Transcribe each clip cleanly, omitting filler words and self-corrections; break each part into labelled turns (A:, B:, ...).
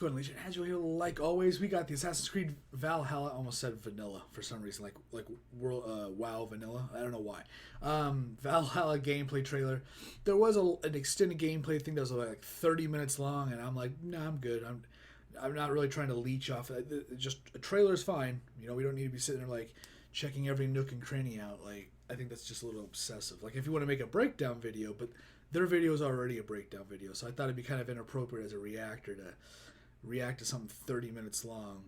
A: Good Legion, as you hear, like always, we got the Assassin's Creed Valhalla. I almost said vanilla for some reason, like World WoW vanilla. I don't know why. Valhalla gameplay trailer. There was an extended gameplay thing that was like 30 minutes long, and I'm like, nah, I'm good. I'm not really trying to leech off. Just a trailer is fine. You know, we don't need to be sitting there like checking every nook and cranny out. Like, I think that's just a little obsessive. Like, if you want to make a breakdown video, but their video is already a breakdown video, so I thought it'd be kind of inappropriate as a reactor to react to something 30 minutes long.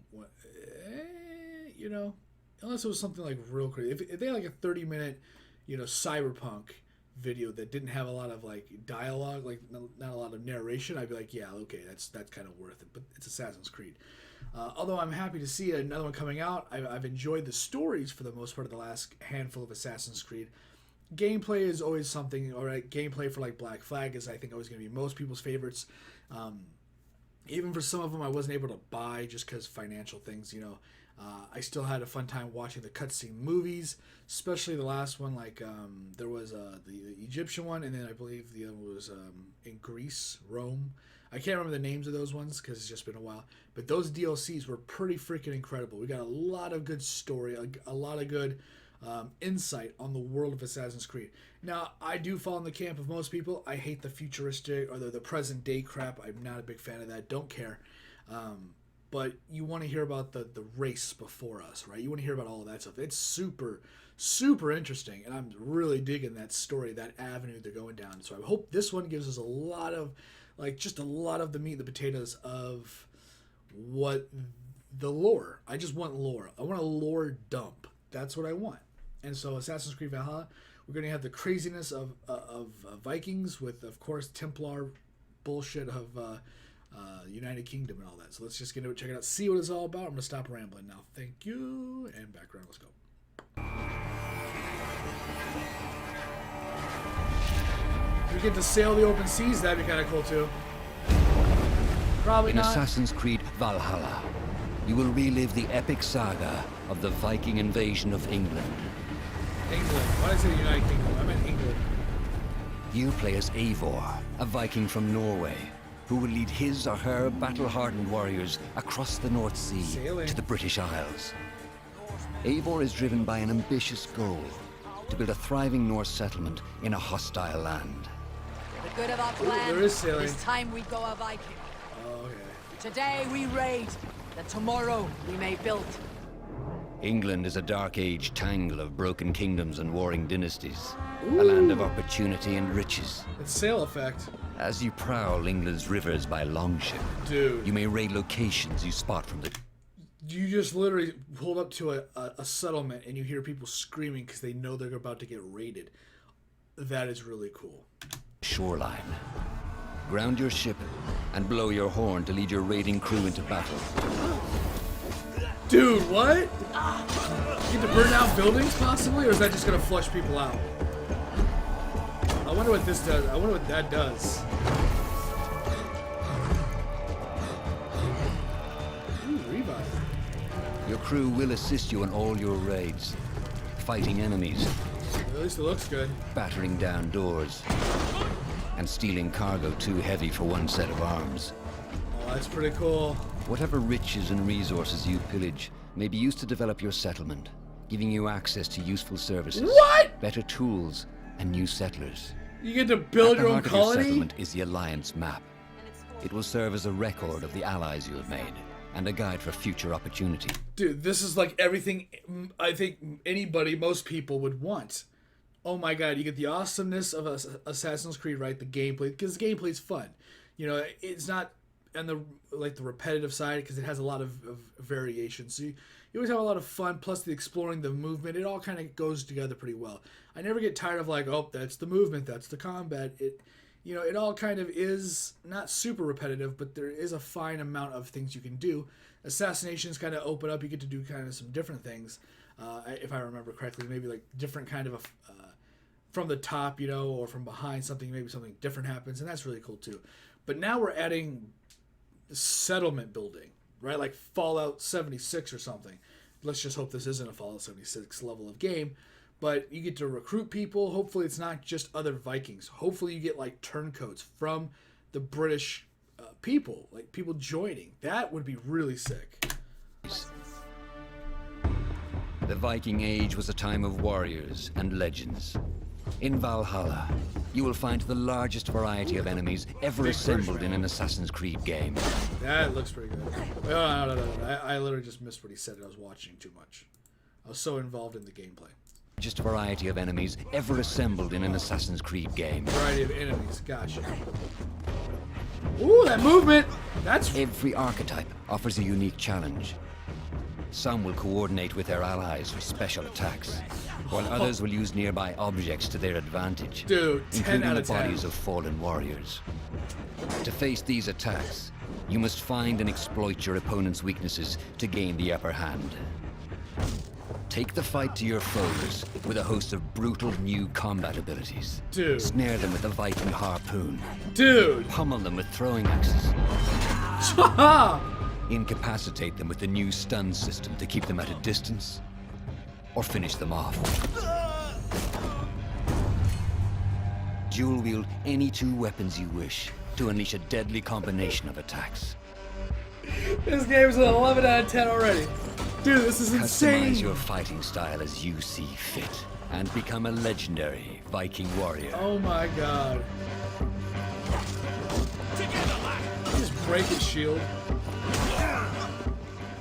A: You know, unless it was something like real crazy. If they had like a 30-minute, you know, cyberpunk video that didn't have a lot of like dialogue, like not a lot of narration, I'd be like, yeah, okay, that's kind of worth it. But it's Assassin's Creed. Although I'm happy to see another one coming out. I've enjoyed the stories for the most part of the last handful of Assassin's Creed. Gameplay is always something. All right, gameplay for like Black Flag is, I think, always going to be most people's favorites. Even for some of them, I wasn't able to buy just because financial things, you know. I still had a fun time watching the cutscene movies, especially the last one. Like, there was the Egyptian one, and then I believe the other one was in Greece, Rome. I can't remember the names of those ones because it's just been a while. But those DLCs were pretty freaking incredible. We got a lot of good story, a lot of good insight on the world of Assassin's Creed. Now, I do fall in the camp of most people. I hate the futuristic or the present day crap. I'm not a big fan of that. Don't care. But you want to hear about the race before us, right? You want to hear about all of that stuff. It's super, super interesting, and I'm really digging that story, that avenue they're going down. So I hope this one gives us a lot of, like, just a lot of the meat and the potatoes of what the lore. I just want lore. I want a lore dump. That's what I want. And so Assassin's Creed Valhalla, we're going to have the craziness of Vikings with, of course, Templar bullshit of United Kingdom and all that. So let's just get into it, check it out, see what it's all about. I'm going to stop rambling now. Thank you. And background, let's go. If we get to sail the open seas, that'd be kind of cool too. Probably not.
B: In Assassin's Creed Valhalla, you will relive the epic saga of the Viking invasion of England.
A: England. Why did I say the United Kingdom? I meant England.
B: You play as Eivor, a Viking from Norway, who will lead his or her battle-hardened warriors across the North Sea to the British Isles. Eivor is driven by an ambitious goal, to build a thriving Norse settlement in a hostile land.
C: The good of our clan,
A: there is sailing.
C: this time we go a Viking.
A: Oh, okay.
C: Today we raid, that tomorrow we may build.
B: England is a dark age tangle of broken kingdoms and warring dynasties. A land of opportunity and riches.
A: It's sail effect.
B: As you prowl England's rivers by longship,
A: Dude.
B: you may raid locations you spot from the
A: You just literally pulled up to a settlement and you hear people screaming because they know they're about to get raided. That is really cool.
B: shoreline. Ground your ship and blow your horn to lead your raiding crew into battle.
A: Dude, what? You get to burn down buildings, possibly? Or is that just going to flush people out? I wonder what this does. I wonder what that does. Ooh, revive.
B: Your crew will assist you on all your raids, fighting enemies,
A: At least it looks good.
B: battering down doors, and stealing cargo too heavy for one set of arms.
A: Oh, that's pretty cool.
B: Whatever riches and resources you pillage may be used to develop your settlement, giving you access to useful services,
A: What?
B: better tools, and new settlers.
A: You get to build your own
B: At the heart of your
A: colony?
B: settlement is the Alliance map. It will serve as a record of the allies you have made, and a guide for future opportunity.
A: Dude, this is like everything I think anybody, most people would want. Oh my god, you get the awesomeness of Assassin's Creed, right? The gameplay, because the gameplay's fun. You know, it's not on the repetitive side because it has a lot of variation. So you always have a lot of fun. Plus the exploring, the movement, it all kind of goes together pretty well. I never get tired of like, oh, that's the movement, that's the combat. It all kind of is not super repetitive, but there is a fine amount of things you can do. Assassinations kind of open up. You get to do kind of some different things, if I remember correctly. Maybe like different kind of from the top, or from behind something. Maybe something different happens, and that's really cool too. But now we're adding settlement building, right? Like Fallout 76 or something. Let's just hope this isn't a Fallout 76 level of game. But you get to recruit people. Hopefully it's not just other Vikings. Hopefully you get like turncoats from the British people, like people joining. That would be really sick.
B: The Viking Age was a time of warriors and legends. In Valhalla, you will find the largest variety of enemies ever assembled in an Assassin's Creed game.
A: That looks pretty good. No. I literally just missed what he said. I was watching too much. I was so involved in the gameplay.
B: Just a variety of enemies ever assembled in an Assassin's Creed game.
A: Variety of enemies, gotcha. Ooh, that movement! That's...
B: Every archetype offers a unique challenge. Some will coordinate with their allies for special attacks, while others will use nearby objects to their advantage,
A: dude, 10
B: including
A: out
B: the
A: of 10.
B: bodies of fallen warriors. To face these attacks, you must find and exploit your opponent's weaknesses to gain the upper hand. Take the fight to your foes with a host of brutal new combat abilities.
A: Dude.
B: Snare them with a Viking harpoon.
A: Dude.
B: Pummel them with throwing axes. Incapacitate them with the new stun system to keep them at a distance, or finish them off. Dual wield any two weapons you wish to unleash a deadly combination of attacks.
A: This game's an 11 out of 10 already. Dude, this is insane.
B: Customize your fighting style as you see fit, and become a legendary Viking warrior.
A: Oh my god. Just break his shield.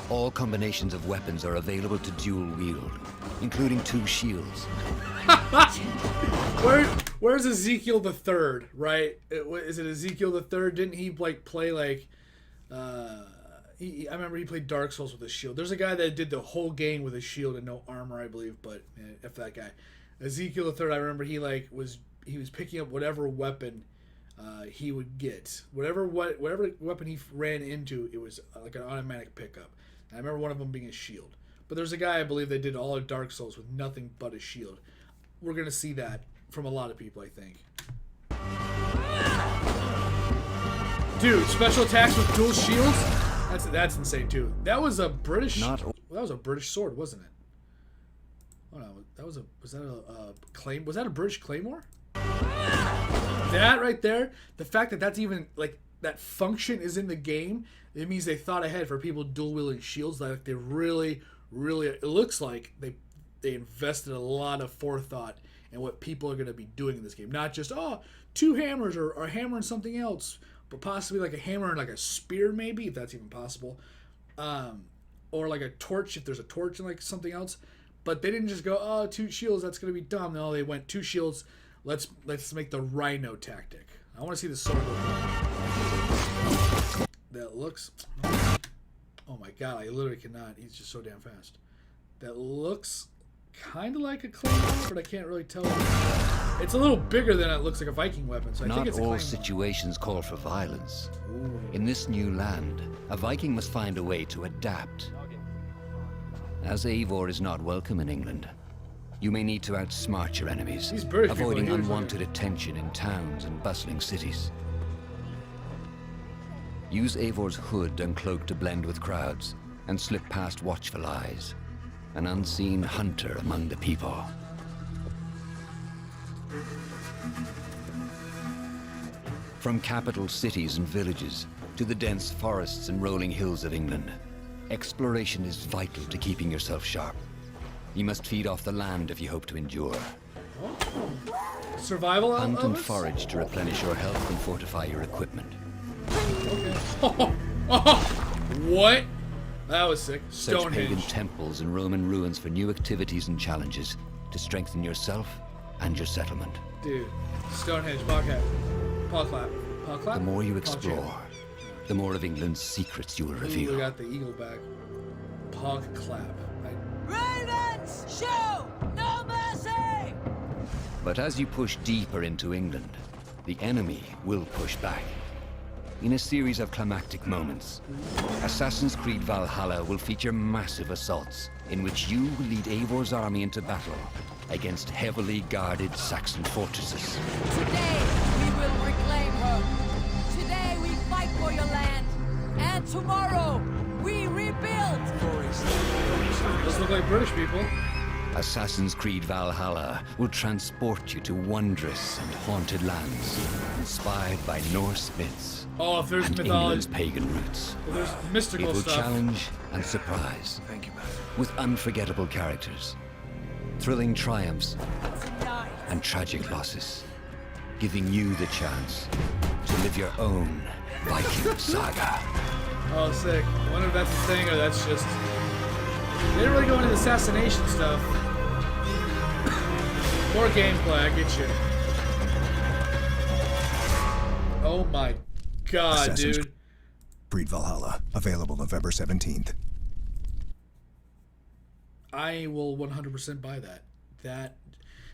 B: All combinations of weapons are available to dual wield, including two shields.
A: Where's Ezekiel the Third? Right? Is it Ezekiel the Third? Didn't he like play like? I remember he played Dark Souls with a shield. There's a guy that did the whole game with a shield and no armor, I believe. But if that guy, Ezekiel the Third, I remember he was picking up whatever weapon he would get, whatever weapon he ran into. It was like an automatic pickup. I remember one of them being a shield. But there's a guy, I believe, that did all of Dark Souls with nothing but a shield. We're going to see that from a lot of people, I think. Dude, special attacks with dual shields? That's insane, too. That was a British... that was a British sword, wasn't it? Oh, no. Was that a British claymore? That right there, the fact that that's even, like, that function is in the game, it means they thought ahead for people dual wielding shields. Like they really, it looks like they invested a lot of forethought in what people are going to be doing in this game. Not just two hammers or a hammer and something else, but possibly like a hammer and like a spear, maybe, if that's even possible, or like a torch if there's a torch and like something else. But they didn't just go, two shields, that's going to be dumb. No, they went two shields. Let's make the rhino tactic. I want to see the sword go. That looks... Oh my god, I literally cannot. He's just so damn fast. That looks kind of like a claymore, but I can't really tell. It's a little bigger than it looks like a Viking weapon, so I think it's a claymore.
B: Not all situations call for violence. Ooh. In this new land, a Viking must find a way to adapt. As Eivor is not welcome in England, you may need to outsmart your enemies, avoiding unwanted attention in towns and bustling cities. Use Eivor's hood and cloak to blend with crowds, and slip past watchful eyes, an unseen hunter among the people. From capital cities and villages to the dense forests and rolling hills of England, exploration is vital to keeping yourself sharp. You must feed off the land if you hope to endure.
A: Survival
B: Hunt and
A: elements?
B: forage to replenish your health and fortify your equipment.
A: Okay. What? That was sick.
B: Search
A: Stonehenge.
B: pagan temples and Roman ruins for new activities and challenges to strengthen yourself and your settlement.
A: Dude, Stonehenge, paw clap. Paw clap. Paw clap?
B: The more you explore, the more of England's secrets you will reveal.
A: We got the eagle back. Paw clap.
C: Ravens, show no mercy!
B: But as you push deeper into England, the enemy will push back. In a series of climactic moments, Assassin's Creed Valhalla will feature massive assaults in which you will lead Eivor's army into battle against heavily guarded Saxon fortresses.
C: Today, we will reclaim her. Today, we fight for your land. And tomorrow, we rebuild.
A: Those look like British people.
B: Assassin's Creed Valhalla will transport you to wondrous and haunted lands, inspired by Norse myths
A: Oh, if there's
B: and
A: mythology,
B: England's pagan roots.
A: if there's mystical
B: It will
A: stuff.
B: challenge and surprise.
D: Thank you, man.
B: With unforgettable characters, thrilling triumphs, and tragic losses, giving you the chance to live your own Viking saga.
A: Oh, sick. I wonder if that's a thing or that's just... They didn't really go into the assassination stuff. More gameplay, I get you. Oh my god,
D: Assassin's
A: dude.
D: Creed Valhalla, available November 17th.
A: I will 100% buy that.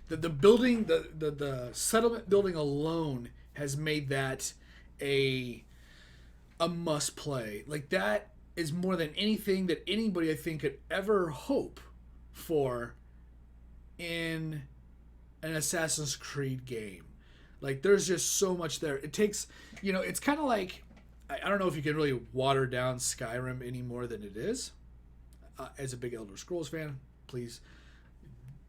A: The building, the settlement building alone has made that a must play. Like, that is more than anything that anybody I think could ever hope for in an Assassin's Creed game. Like, there's just so much there. It takes, it's kind of like, I don't know if you can really water down Skyrim any more than it is. As a big Elder Scrolls fan, please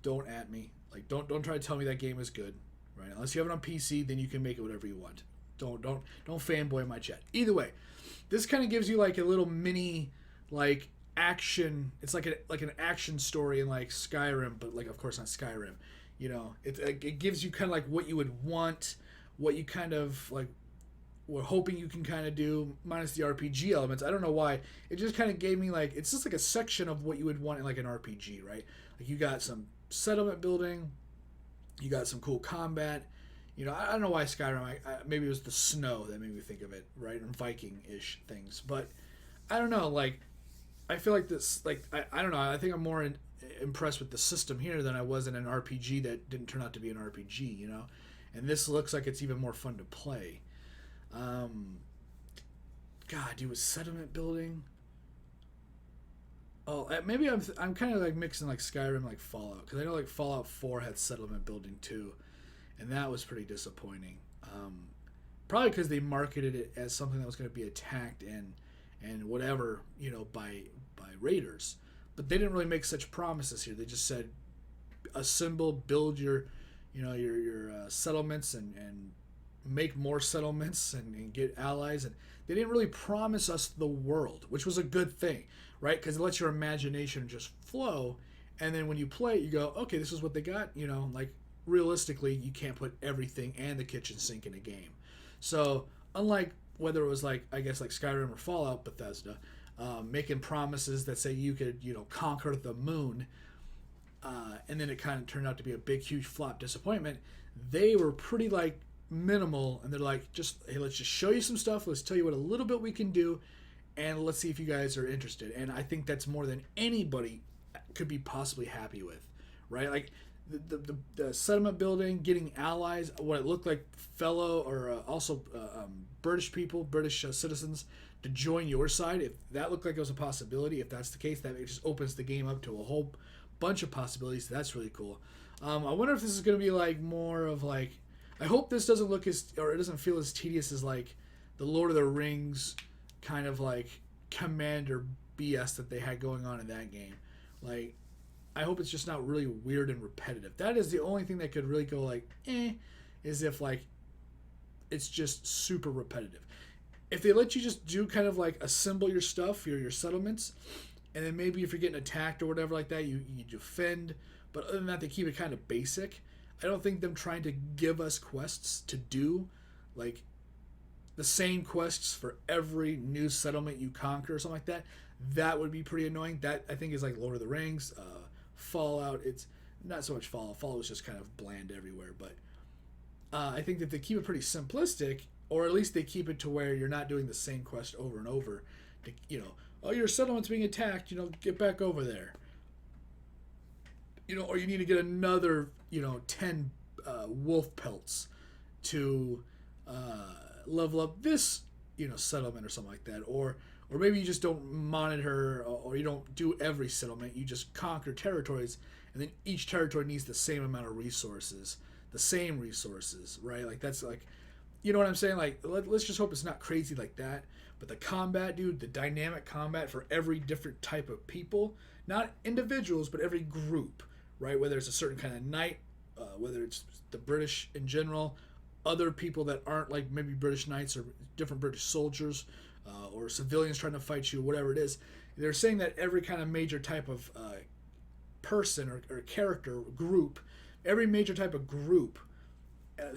A: don't at me. Like, don't try to tell me that game is good, right? Unless you have it on PC, then you can make it whatever you want. Don't fanboy my chat. Either way, this kind of gives you like a little mini like action. It's like an action story in like Skyrim, but like of course not Skyrim. It gives you kind of like what you would want, what you kind of like were hoping you can kind of do, minus the RPG elements. I don't know why. It just kind of gave me like, it's just like a section of what you would want in like an RPG, right? Like, you got some settlement building, you got some cool combat. I don't know why Skyrim, maybe it was the snow that made me think of it, right? And Viking-ish things. But I don't know, like, I feel like this, like, I don't know, I think I'm more impressed with the system here than I was in an RPG that didn't turn out to be an RPG, And this looks like it's even more fun to play. God, dude, with settlement building. Oh, maybe I'm kind of like mixing like Skyrim, like Fallout, because I know like Fallout 4 had settlement building too, and that was pretty disappointing. Probably because they marketed it as something that was going to be attacked and whatever, by raiders, but they didn't really make such promises here. They just said assemble, build your settlements and make more settlements and get allies, and they didn't really promise us the world, which was a good thing, right? Because it lets your imagination just flow, and then when you play it, you go, okay, this is what they got. Like, realistically, you can't put everything and the kitchen sink in a game. So unlike whether it was like, I guess, like Skyrim or Fallout, Bethesda, making promises that say you could conquer the moon, and then it kind of turned out to be a big huge flop disappointment. They were pretty like minimal, and they're like, hey, let's just show you some stuff, let's tell you what a little bit we can do, and let's see if you guys are interested. And I think that's more than anybody could be possibly happy with, right? Like the settlement building, getting allies, what it looked like, fellow or also British people, British citizens to join your side. If that looked like it was a possibility, if that's the case, that just opens the game up to a whole bunch of possibilities. That's really cool. I wonder if this is going to be like more of like, I hope this doesn't look or it doesn't feel as tedious as like the Lord of the Rings kind of like commander BS that they had going on in that game. Like, I hope it's just not really weird and repetitive. That is the only thing that could really go like, is if like it's just super repetitive. If they let you just do kind of like assemble your stuff, your settlements, and then maybe if you're getting attacked or whatever like that, you defend. But other than that, they keep it kind of basic. I don't think them trying to give us quests to do, like the same quests for every new settlement you conquer or something like that, that would be pretty annoying. That, I think, is like Lord of the Rings, Fallout. It's not so much Fallout. Fallout was just kind of bland everywhere. But I think that they keep it pretty simplistic, or at least they keep it to where you're not doing the same quest over and over. To, oh, your settlement's being attacked, get back over there. Or you need to get another, 10 wolf pelts to level up this, settlement or something like that. Or maybe you just don't monitor, or you don't do every settlement. You just conquer territories, and then each territory needs the same amount of resources, right? Like, that's like, you know what I'm saying? Like, let's just hope it's not crazy like that. But the combat, dude, the dynamic combat for every different type of people, not individuals, but every group, right? Whether it's a certain kind of knight, whether it's the British in general, other people that aren't like maybe British knights or different British soldiers, or civilians trying to fight you, whatever it is. They're saying that every kind of major type of person or character group, every major type of group,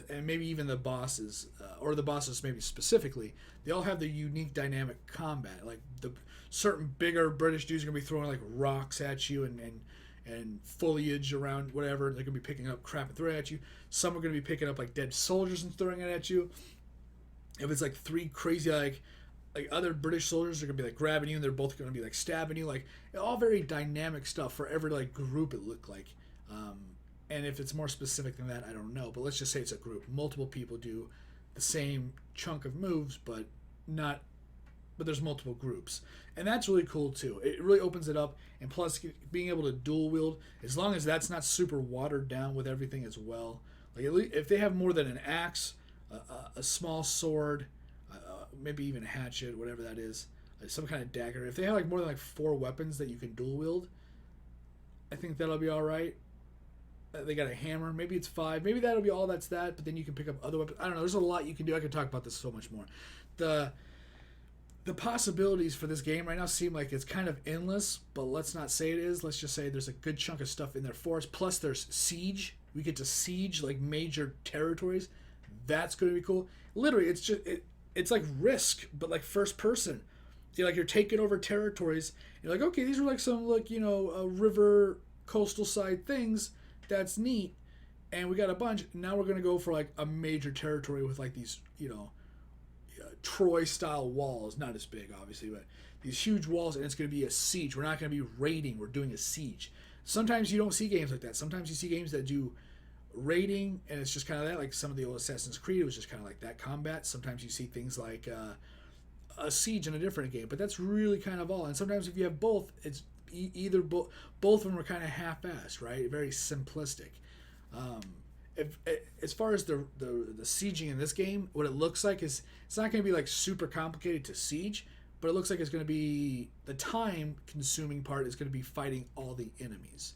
A: and maybe even the bosses, or the bosses maybe specifically, they all have their unique dynamic combat. Like the certain bigger British dudes are going to be throwing like rocks at you and foliage around whatever. They're going to be picking up crap and throwing it at you. Some are going to be picking up like dead soldiers and throwing it at you. If it's like three crazy like other British soldiers are going to be like grabbing you and they're both going to be like stabbing you. Like all very dynamic stuff for every like group it looked like. And if it's more specific than that, I don't know. But let's just say it's a group. Multiple people do the same chunk of moves, but there's multiple groups. And that's really cool too. It really opens it up. And plus, being able to dual wield, as long as that's not super watered down with everything as well. Like at least if they have more than an axe, a small sword, maybe even a hatchet, whatever that is, some kind of dagger. If they have like more than like 4 weapons that you can dual wield, I think that'll be all right. They got a hammer. Maybe it's 5. Maybe that'll be all that's that. But then you can pick up other weapons. I don't know. There's a lot you can do. I could talk about this so much more. The possibilities for this game right now seem like it's kind of endless. But let's not say it is. Let's just say there's a good chunk of stuff in there for us. Plus there's siege. We get to siege like major territories. That's going to be cool. Literally, it's just it's like Risk, but like first person. You're taking over territories. You're like, okay, these are like some like river coastal side things. That's neat, and we got a bunch. Now we're gonna go for like a major territory with like these Troy style walls, not as big obviously, but these huge walls, and it's gonna be a siege. We're not gonna be raiding, we're doing a siege. Sometimes you don't see games like that. Sometimes you see games that do raiding and it's just kind of that, like some of the old Assassin's Creed, it was just kind of like that combat. Sometimes you see things like a siege in a different game, but that's really kind of all. And sometimes if you have both, it's either both of them are kind of half-assed, right? Very simplistic. As far as the sieging in this game, what it looks like is it's not going to be like super complicated to siege, but it looks like it's going to be the time-consuming part is going to be fighting all the enemies,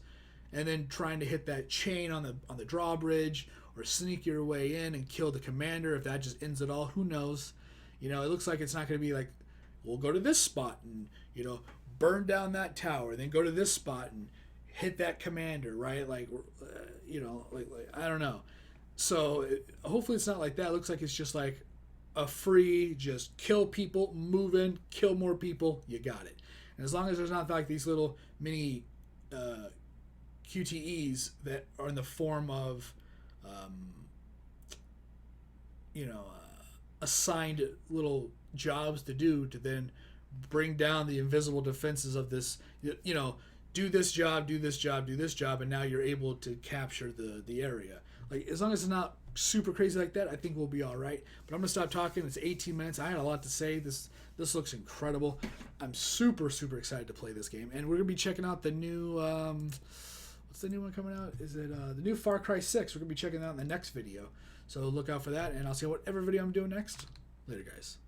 A: and then trying to hit that chain on the drawbridge or sneak your way in and kill the commander. If that just ends it all, who knows? It looks like it's not going to be like we'll go to this spot and burn down that tower, then go to this spot and hit that commander, right? Like, like I don't know. So hopefully it's not like that. It looks like it's just like a free, just kill people, move in, kill more people, you got it. And as long as there's not like these little mini QTEs that are in the form of, assigned little jobs to do to then bring down the invisible defenses of this, do this job, do this job, do this job, and now you're able to capture the area. Like, as long as it's not super crazy like that, I think we'll be all right. But I'm going to stop talking. It's 18 minutes. I had a lot to say. This looks incredible. I'm super, super excited to play this game. And we're going to be checking out the new, what's the new one coming out? Is it the new Far Cry 6? We're going to be checking that out in the next video. So look out for that, and I'll see whatever video I'm doing next. Later, guys.